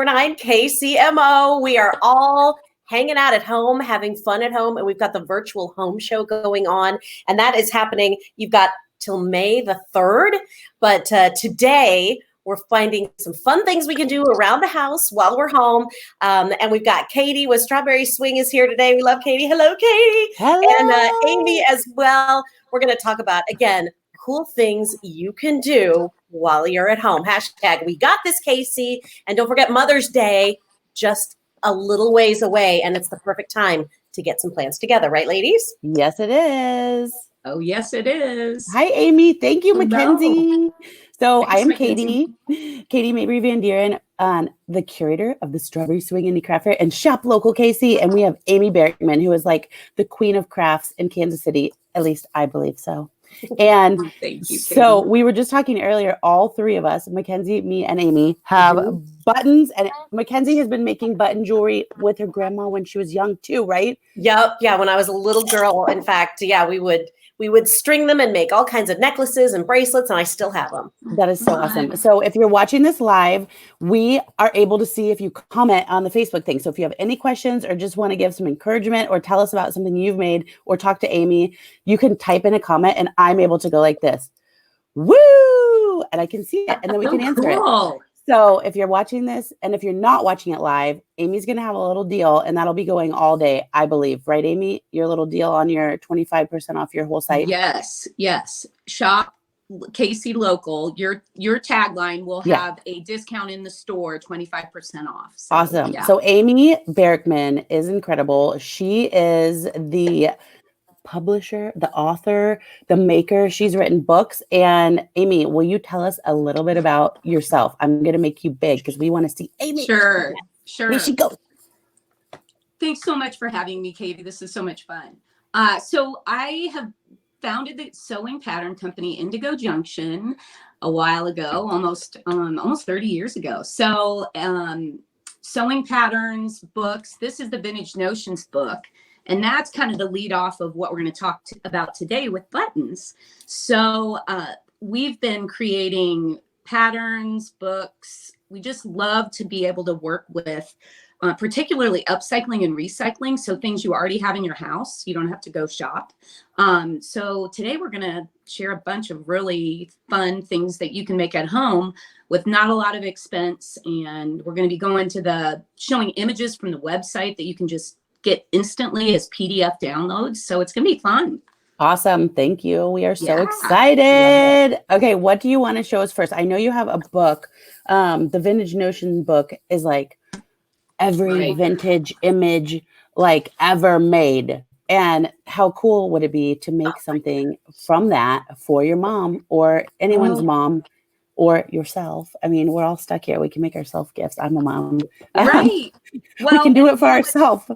9 KCMO. We are all hanging out at home, having fun at home, and we've got the virtual home show going on, and that is happening. You've got till May the 3rd, but today we're finding some fun things we can do around the house while we're home, and we've got Katie with Strawberry Swing is here today. We love Katie. Hello, Katie. Hello. And Amy as well. We're going to talk about, again, cool things you can do while you're at home. Hashtag we got this, Casey. And don't forget Mother's Day, just a little ways away. And it's the perfect time to get some plans together. Right, ladies? Yes, it is. Oh, yes, it is. Hi, Amy. Thank you, Hello. Mackenzie. So Thanks, I am Mackenzie. Katie Mabry Van Dieren, the curator of the Strawberry Swing Indie Craft Fair and Shop Local KC. And we have Amy Barickman, who is like the queen of crafts in Kansas City. At least I believe so. And Thank you, so Katie. we were just talking earlier, all three of us, Mackenzie, me, and Amy, have buttons. And Mackenzie has been making button jewelry with her grandma when she was young too, right? Yep. Yeah. When I was a little girl, in fact, yeah, we would string them and make all kinds of necklaces and bracelets, and I still have them. That is so awesome. So if you're watching this live, we are able to see if you comment on the Facebook thing. So if you have any questions or just want to give some encouragement or tell us about something you've made or talk to Amy, you can type in a comment and I'm able to go like this. Woo! And I can see it and then we can answer it. So if you're watching this and if you're not watching it live, Amy's going to have a little deal and that'll be going all day, I believe. Right, Amy? Your little deal on your 25% off your whole site. Yes, yes. Shop KC Local. Your tagline will have a discount in the store, 25% off. So, awesome. Yeah. So Amy Barickman is incredible. She is the publisher, the author, the maker. She's written books. And Amy, will you tell us a little bit about yourself? I'm going to make you big because we want to see Amy. Sure. Here she goes. Thanks so much for having me, Katie. This is so much fun. So I have founded the sewing pattern company Indigo Junction a while ago, almost 30 years ago. So sewing patterns, books. This is the Vintage Notions book. And that's kind of the lead off of what we're going to talk about today with buttons. So we've been creating patterns, books. We just love to be able to work with particularly upcycling and recycling. So things you already have in your house, you don't have to go shop. So today we're going to share a bunch of really fun things that you can make at home with not a lot of expense. And we're going to be showing images from the website that you can just get instantly as PDF downloads. So it's going to be fun. Awesome. Thank you. We are so excited. Okay. What do you want to show us first? I know you have a book. The Vintage Notion book is like every vintage image like ever made. And how cool would it be to make something from that for your mom or anyone's mom or yourself? I mean, we're all stuck here. We can make ourselves gifts. I'm a mom. Right. Well, we can do it for ourselves.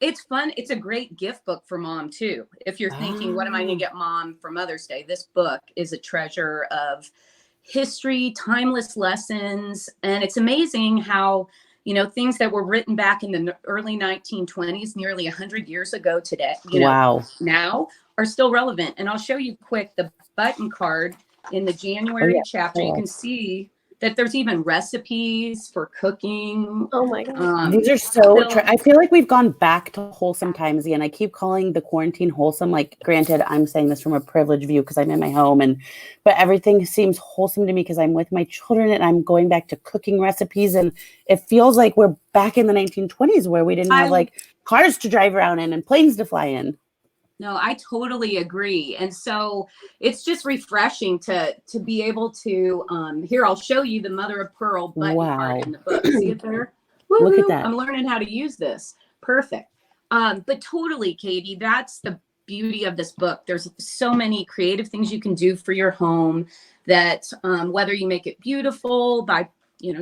It's fun. It's a great gift book for mom too. If you're thinking, what am I going to get mom for Mother's Day? This book is a treasure of history, timeless lessons. And it's amazing how, things that were written back in the early 1920s, nearly 100 years ago today, now are still relevant. And I'll show you quick the button card in the January chapter. You can see that there's even recipes for cooking. Oh my God. These are so, I feel like we've gone back to wholesome times again. I keep calling the quarantine wholesome. Like, granted, I'm saying this from a privileged view because I'm in my home, but everything seems wholesome to me because I'm with my children and I'm going back to cooking recipes. And it feels like we're back in the 1920s where we didn't have like cars to drive around in and planes to fly in. No, I totally agree. And so it's just refreshing to be able to, here, I'll show you the mother of pearl button part in the book. See it there? Look at that. I'm learning how to use this. Perfect. But totally, Katie, that's the beauty of this book. There's so many creative things you can do for your home that whether you make it beautiful by,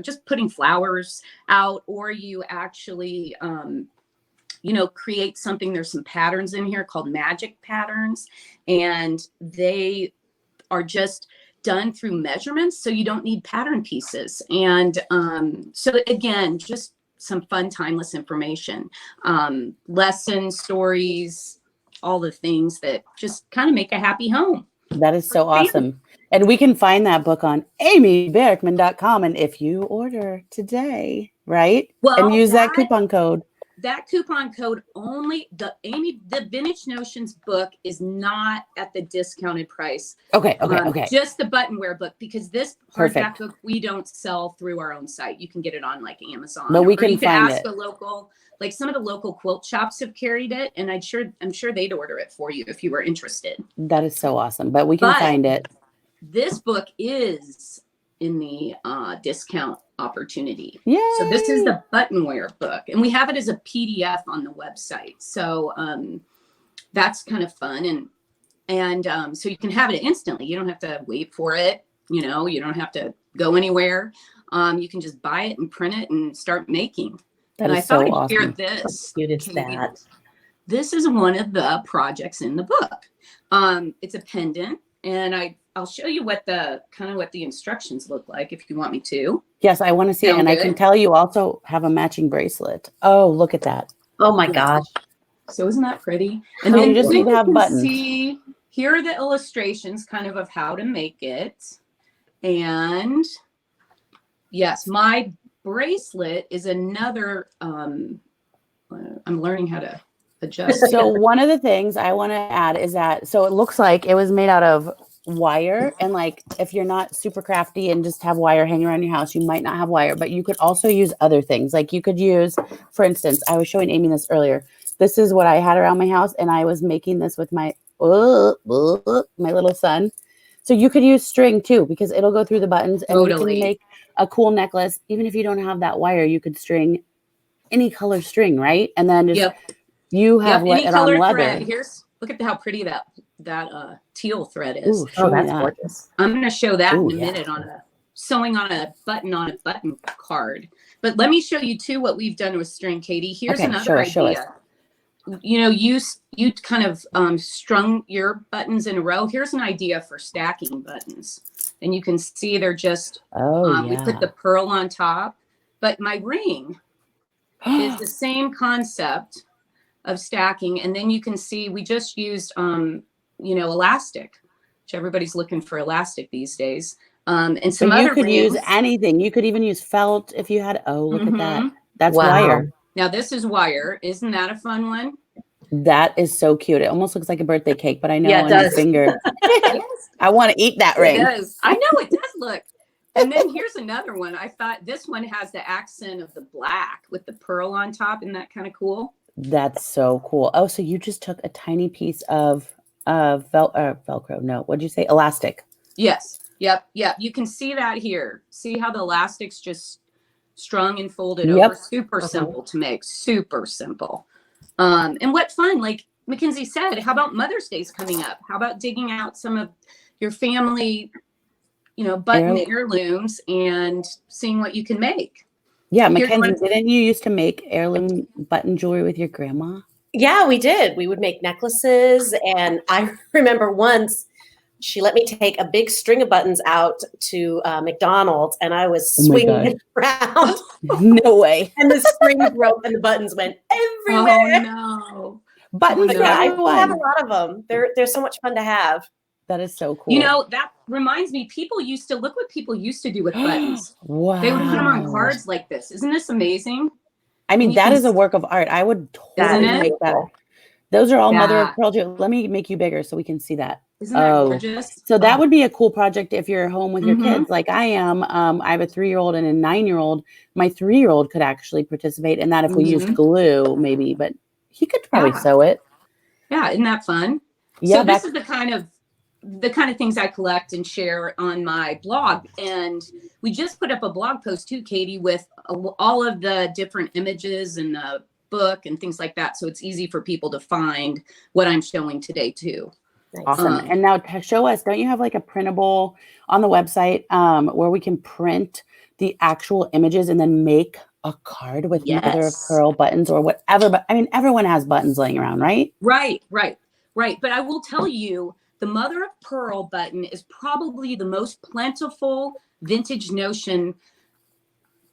just putting flowers out, or you actually, create something. There's some patterns in here called magic patterns, and they are just done through measurements. So you don't need pattern pieces. And so again, just some fun, timeless information, lessons, stories, all the things that just kind of make a happy home. That is so awesome. And we can find that book on amybarickman.com. And if you order today, right? Well, And use that coupon code. That coupon code only, the Vintage Notions book is not at the discounted price. Okay. Just the buttonware book, because this Perfect. hardback book we don't sell through our own site. You can get it on like Amazon, But we or can you can find ask it. a local, like some of the local quilt shops have carried it, and I'm sure they'd order it for you if you were interested. That is so awesome. But we can find it. This book is in the discount opportunity. Yay! So this is the buttonware book, and we have it as a PDF on the website. So that's kind of fun, and so you can have it instantly. You don't have to wait for it. You don't have to go anywhere. You can just buy it and print it and start making. That and is so I'd awesome. share this. How cute is that? This is one of the projects in the book. It's a pendant, and I'll show you what the instructions look like if you want me to. Yes, I want to see it. And I can tell you also have a matching bracelet. Oh, look at that. Oh my gosh. So isn't that pretty? And then you just need to have buttons. See, here are the illustrations kind of how to make it. And yes, my bracelet is another, I'm learning how to adjust. So one of the things I want to add is that, so it looks like it was made out of wire, and like if you're not super crafty and just have wire hanging around your house, you might not have wire, but you could also use other things. Like you could use, for instance, I was showing Amy this earlier. This is what I had around my house, and I was making this with my little son. So you could use string too, because it'll go through the buttons, and you can make a cool necklace. Even if you don't have that wire, you could string any color string, right? And then just you have any it color on leather. thread. Look at how pretty that teal thread is. Ooh, Oh, that's gorgeous. I'm going to show that in a minute on sewing on a button card. But let me show you too what we've done with string, Katie. Here's another idea. You kind of strung your buttons in a row. Here's an idea for stacking buttons, and you can see they're just. We put the pearl on top, but my ring is the same concept of stacking, and then you can see we just used elastic, which everybody's looking for elastic these days. And some other you could rings. use anything. You could even use felt if you had. Oh, look at that. That's wire. Now this is wire. Isn't that a fun one? That is so cute. It almost looks like a birthday cake, but I know on your finger. Yes. I want to eat that ring. It does. I know it does look. And then here's another one. I thought this one has the accent of the black with the pearl on top. Isn't that kind of cool? That's so cool. Oh, so you just took a tiny piece of Velcro. No, what'd you say? Elastic. Yes. Yep. You can see that here. See how the elastic's just strung and folded over. Super simple to make. Super simple. And what fun, like Mackenzie said, how about Mother's Day's coming up? How about digging out some of your family, button heirlooms and seeing what you can make? Yeah, Mackenzie, didn't you used to make heirloom button jewelry with your grandma? Yeah, we did. We would make necklaces. And I remember once she let me take a big string of buttons out to McDonald's, and I was swinging it around. No way. And the string broke and the buttons went everywhere. Oh, no. Buttons But yeah, I have a lot of them. They're so much fun to have. That is so cool. That reminds me, look what people used to do with buttons. Wow. They would put them on cards like this. Isn't this amazing? I mean, that is a work of art. I would totally make that. Those are all mother of pearl jewelry. Let me make you bigger so we can see that. Isn't that gorgeous? So that would be a cool project if you're home with your kids like I am. I have a 3-year-old and a 9-year-old. My 3-year-old could actually participate in that if we used glue, maybe, but he could probably sew it. Yeah, isn't that fun? Yeah, so this is the kind of things I collect and share on my blog. And we just put up a blog post too, Katie, with all of the different images and the book and things like that. So it's easy for people to find what I'm showing today too. Awesome. And now to show us, don't you have like a printable on the website where we can print the actual images and then make a card with mother of pearl buttons or whatever? But I mean, everyone has buttons laying around, right? Right. But I will tell you, the mother of pearl button is probably the most plentiful vintage notion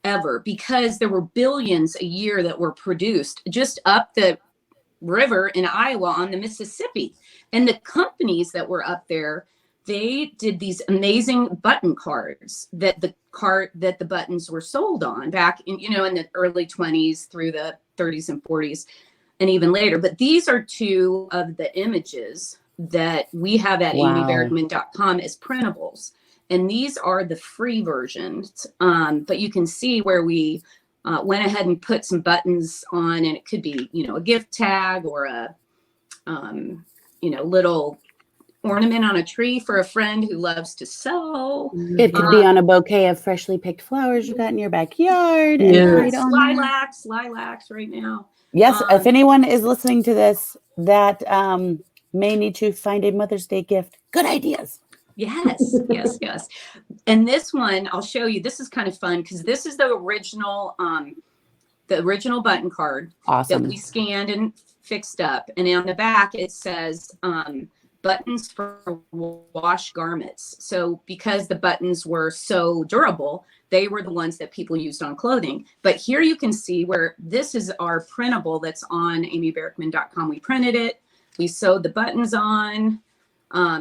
ever, because there were billions a year that were produced just up the river in Iowa on the Mississippi. And the companies that were up there, they did these amazing button cards that the cart that the buttons were sold on back in, in the early 20s through the 30s and 40s and even later. But these are two of the images that we have at amybarickman.com as printables. And these are the free versions. But you can see where we went ahead and put some buttons on, and it could be, a gift tag or a, little ornament on a tree for a friend who loves to sew. It could be on a bouquet of freshly picked flowers you got in your backyard. Yes, lilacs right now. Yes, if anyone is listening to this that may need to find a Mother's Day gift, good ideas. Yes. And this one, I'll show you. This is kind of fun because this is the original button card that we scanned and fixed up. And on the back, it says buttons for wash garments. So because the buttons were so durable, they were the ones that people used on clothing. But here you can see where this is our printable that's on amybarickman.com. We printed it. We sewed the buttons on.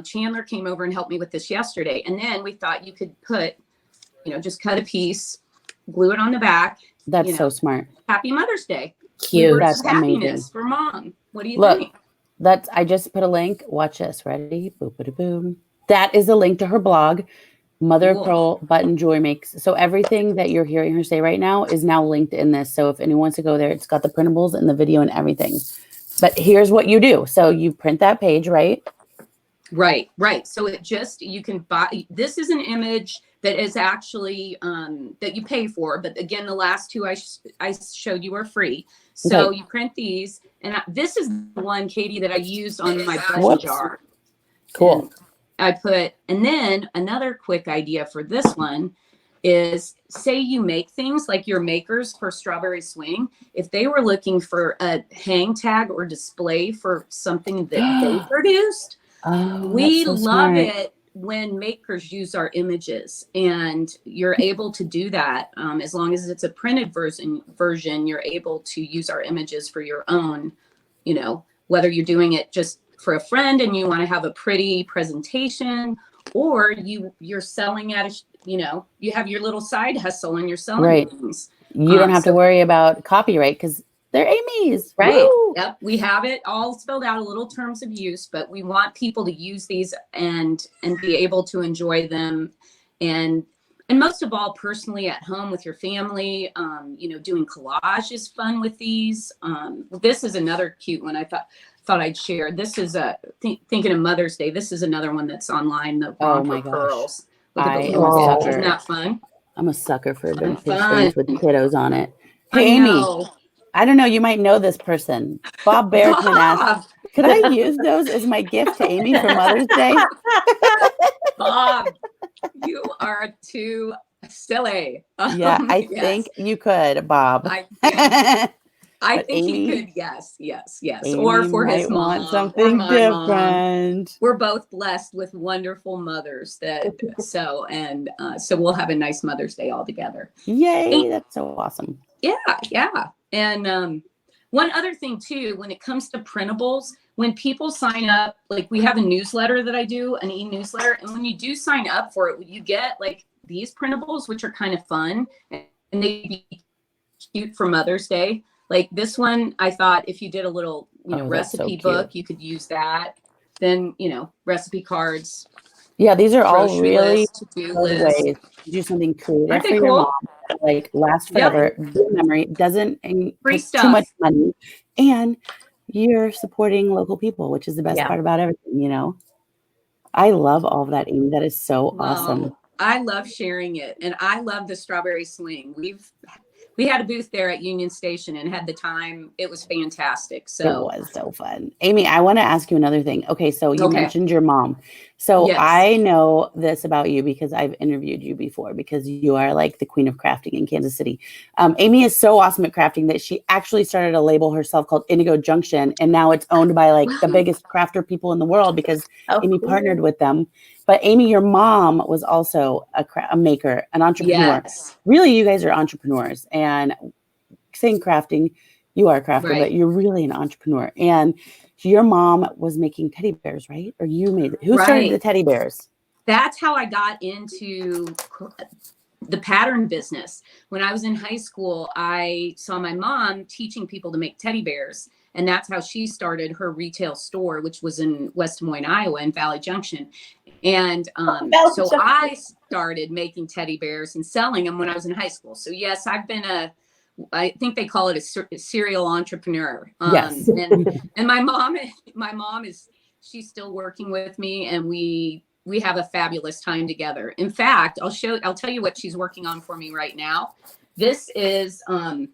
Chandler came over and helped me with this yesterday. And then we thought you could put, just cut a piece, glue it on the back. That's so smart. Happy Mother's Day. Cute. That's happiness amazing. For mom. What do you think? I just put a link. Watch this. Ready? Boom. That is a link to her blog, Mother of Pearl Button Jewelry Makes. So everything that you're hearing her say right now is now linked in this. So if anyone wants to go there, it's got the printables and the video and everything. But here's what you do. So you print that page, right? Right. So you can buy, this is an image that is actually, that you pay for. But again, the last two I showed you are free. So you print these. And this is the one, Katie, that I used on my button jar. Cool. And then another quick idea for this one is, say you make things like your makers for Strawberry Swing. If they were looking for a hang tag or display for something that they produced, we love it when makers use our images, and you're able to do that. As long as it's a printed version, you're able to use our images for your own, whether you're doing it just for a friend and you want to have a pretty presentation, or you're selling at you have your little side hustle and you're selling things. You don't have to worry about copyright because they're Amy's. Right. Woo! Yep. We have it all spelled out, a little terms of use, but we want people to use these and be able to enjoy them. And most of all, personally at home with your family, doing collage is fun with these. This is another cute one I thought I'd share. This is thinking of Mother's Day. This is another one that's online. The my gosh. Pearls. Look at the little Isn't that fun? I'm a sucker for vintage things with kiddos on it. Hey, Amy. I don't know. You might know this person. Bob Barickman asked, could I use those as my gift to Amy for Mother's Day? Bob, you are too silly. Yeah, I think you could, Bob. I think he could. Yes. Amy or for his mom. Want something different. Mom. We're both blessed with wonderful mothers so we'll have a nice Mother's Day all together. Yay. That's so awesome. Yeah. And one other thing too, when it comes to printables, when people sign up, like we have a newsletter that I do, an e-newsletter. And when you do sign up for it, you get like these printables, which are kind of fun and they be cute for Mother's Day. Like this one, I thought if you did a little, recipe book, you could use that. Then, recipe cards. Yeah, these are all really good ways to do something creative for your mom. Like last forever, good memory, doesn't take too much money, and you're supporting local people, which is the best part about everything. I love all of that, Amy. That is so awesome. I love sharing it, and I love the Strawberry Swing. We had a booth there at Union Station and had the time. It was fantastic. So it was so fun. Amy, I want to ask you another thing. Okay, so you mentioned your mom. So I know this about you because I've interviewed you before, because you are like the queen of crafting in Kansas City. Amy is so awesome at crafting that she actually started a label herself called Indigo Junction, and now it's owned by like the biggest crafter people in the world because Amy partnered with them. But Amy, your mom was also a maker, an entrepreneur. Yes. Really, you guys are entrepreneurs. And saying crafting, you are a crafter, but you're really an entrepreneur. And your mom was making teddy bears, right? Or you made it. Who started the teddy bears? That's how I got into the pattern business. When I was in high school, I saw my mom teaching people to make teddy bears. And that's how she started her retail store, which was in West Des Moines, Iowa, in Valley Junction. And so I started making teddy bears and selling them when I was in high school. So yes, I've been I think they call it a serial entrepreneur. Yes. And my mom she's still working with me, and we have a fabulous time together. In fact, I'll tell you what she's working on for me right now. This is an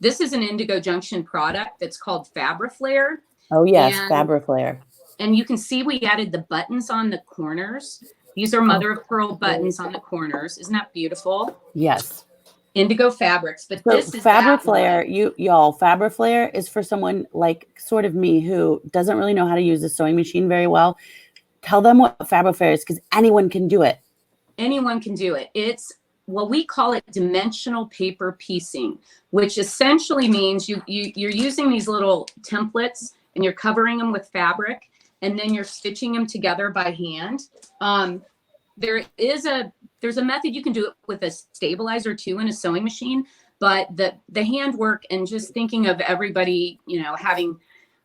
Indigo Junction product that's called Fabriflare. Oh yes, Fabriflare. And you can see we added the buttons on the corners. These are mother of pearl buttons on the corners. Isn't that beautiful? Yes. Indigo fabrics, but so this is Fabriflare. Y'all, Fabriflare is for someone like sort of me who doesn't really know how to use a sewing machine very well. Tell them what Fabrifare is, because anyone can do it. Anyone can do it. It's what we call it dimensional paper piecing, which essentially means you're using these little templates and you're covering them with fabric, and then you're stitching them together by hand. There's a method you can do it with a stabilizer too in a sewing machine, but the handwork and just thinking of everybody, having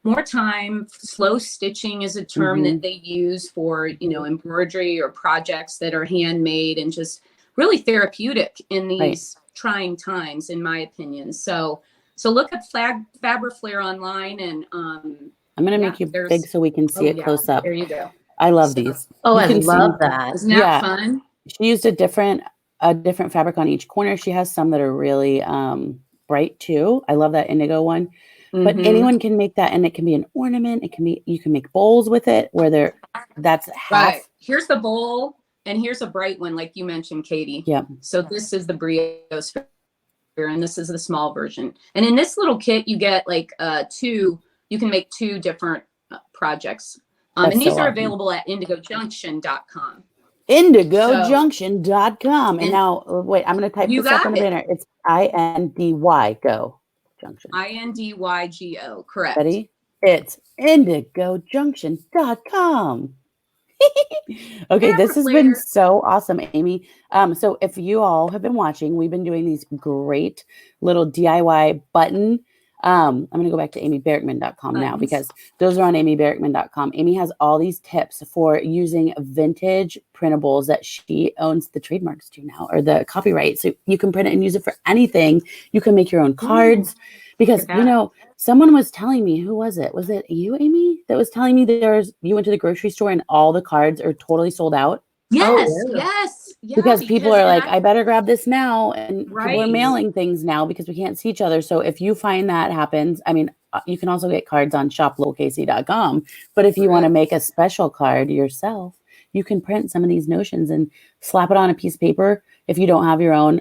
more time. Slow stitching is a term that they use for, embroidery or projects that are handmade, and just really therapeutic in these trying times, in my opinion. So look at Fabriflare online, and I'm going to make you big so we can see it close up. There you go. I love these. Oh, I love that. Isn't that fun? She used a different fabric on each corner. She has some that are really bright too. I love that indigo one. But anyone can make that, and it can be an ornament. You can make bowls with it where that's half. Right. Here's the bowl, and here's a bright one, like you mentioned, Katie. Yeah. So this is the briosphere, and this is the small version. And in this little kit, you get like you can make 2 different projects. And these are available at indigojunction.com. Indigojunction.com. And now, wait, I'm going to type this up on the banner. It's INDY Junction. INDYGO, correct. Ready? It's indigojunction.com. Okay, this has been so awesome, Amy. So if you all have been watching, we've been doing these great little DIY button. I'm going to go back to amybarickman.com now, because those are on amybarickman.com. Amy has all these tips for using vintage printables that she owns the trademarks to now, or the copyright. So you can print it and use it for anything. You can make your own cards, because, someone was telling me, who was it? Was it you, Amy, that was telling me you went to the grocery store and all the cards are totally sold out? Yes, yes. Yeah, because people are like, I better grab this now. And people are mailing things now because we can't see each other. So if you find that happens, I mean, you can also get cards on shoplocalkc.com. But if you want to make a special card yourself, you can print some of these notions and slap it on a piece of paper. If you don't have your own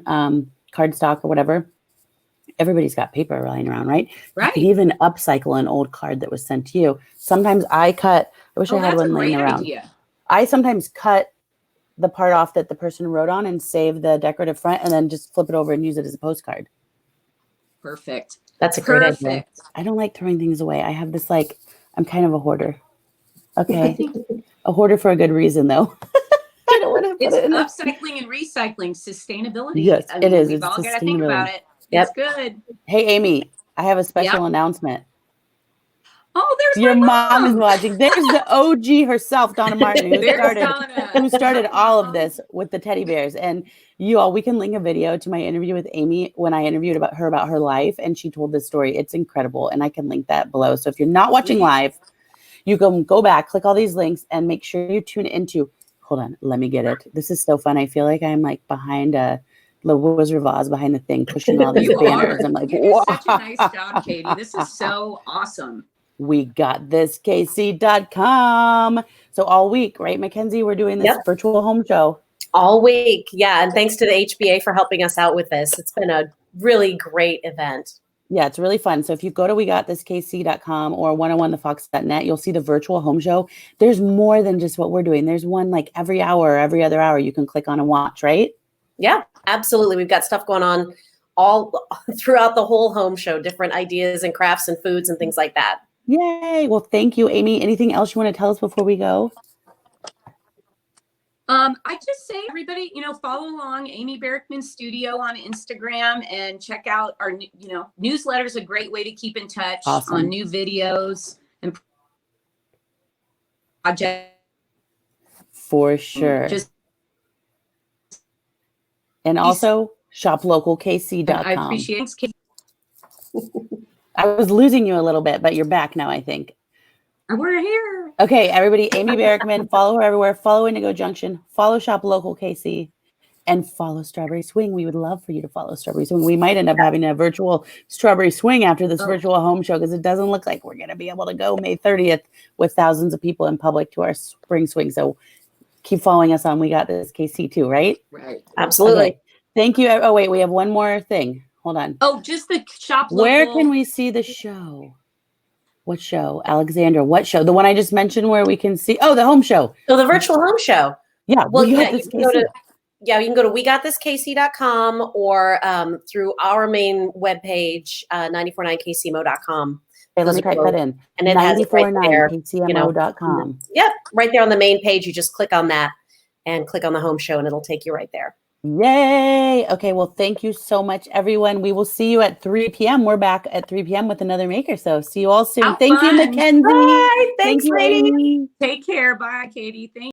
cardstock or whatever, everybody's got paper lying around, right? Right. You can even upcycle an old card that was sent to you. Sometimes I wish I had one laying around. Idea. I sometimes cut the part off that the person wrote on and save the decorative front, and then just flip it over and use it as a postcard. Perfect. That's a great idea. I don't like throwing things away. I have this I'm kind of a hoarder. Okay. A hoarder for a good reason, though. I don't want to put it upcycling and recycling, sustainability. Yes, it is. We've all got to think about it. It's good. Hey, Amy, I have a special announcement. Oh, there's your mom is watching. There's the OG herself, Donna Martin, who started all of this with the teddy bears. And you all, we can link a video to my interview with Amy when I interviewed about her life, and she told this story. It's incredible, and I can link that below. So if you're not watching live, you can go back, click all these links, and make sure you tune into. Hold on, let me get it. This is so fun. I feel like I'm behind the Wizard of Oz behind the thing, pushing all these banners. I'm like, wow. Such a nice job, Katie. This is so awesome. We got this, kc.com. So all week, right, Mackenzie, we're doing this virtual home show. All week. Yeah. And thanks to the HBA for helping us out with this. It's been a really great event. Yeah, it's really fun. So if you go to wegotThisKC.com or 101thefox.net, you'll see the virtual home show. There's more than just what we're doing. There's one every hour or every other hour you can click on and watch, right? Yeah, absolutely. We've got stuff going on all throughout the whole home show, different ideas and crafts and foods and things like that. Yay. Well, thank you, Amy. Anything else you want to tell us before we go? I just say, everybody, follow along Amy Barickman Studio on Instagram and check out our, newsletter is a great way to keep in touch on new videos and projects. For sure. And also shoplocalkc.com. I appreciate it. I was losing you a little bit, but you're back now, I think. We're here. Okay, everybody, Amy Barickman, follow her everywhere. Follow Indigo Junction. Follow Shop Local KC. And follow Strawberry Swing. We would love for you to follow Strawberry Swing. We might end up having a virtual Strawberry Swing after this virtual home show because it doesn't look like we're going to be able to go May 30th with thousands of people in public to our spring swing. So keep following us on We Got This KC too, right? Right. Absolutely. Okay. Thank you. Oh, wait, we have one more thing. Hold on. Oh, just the Shop Local. Where can we see the show? What show? Alexandra, what show? The one I just mentioned where we can see. Oh, the home show. So the virtual home show. Yeah. Well, you can go to wegotthiskc.com or through our main webpage, 949kcmo.com. Okay, let me type that in. And it has it right there. kcmo.com. Yep, right there on the main page. You just click on that and click on the home show and it'll take you right there. Yay. Okay, well, thank you so much, everyone. We will see you at 3 p.m. We're back at 3 p.m. with another maker. So see you all soon. Thank you, Mackenzie. Bye. Thanks, Thank you, ladies. Amy. Take care. Bye, Katie. Thank you.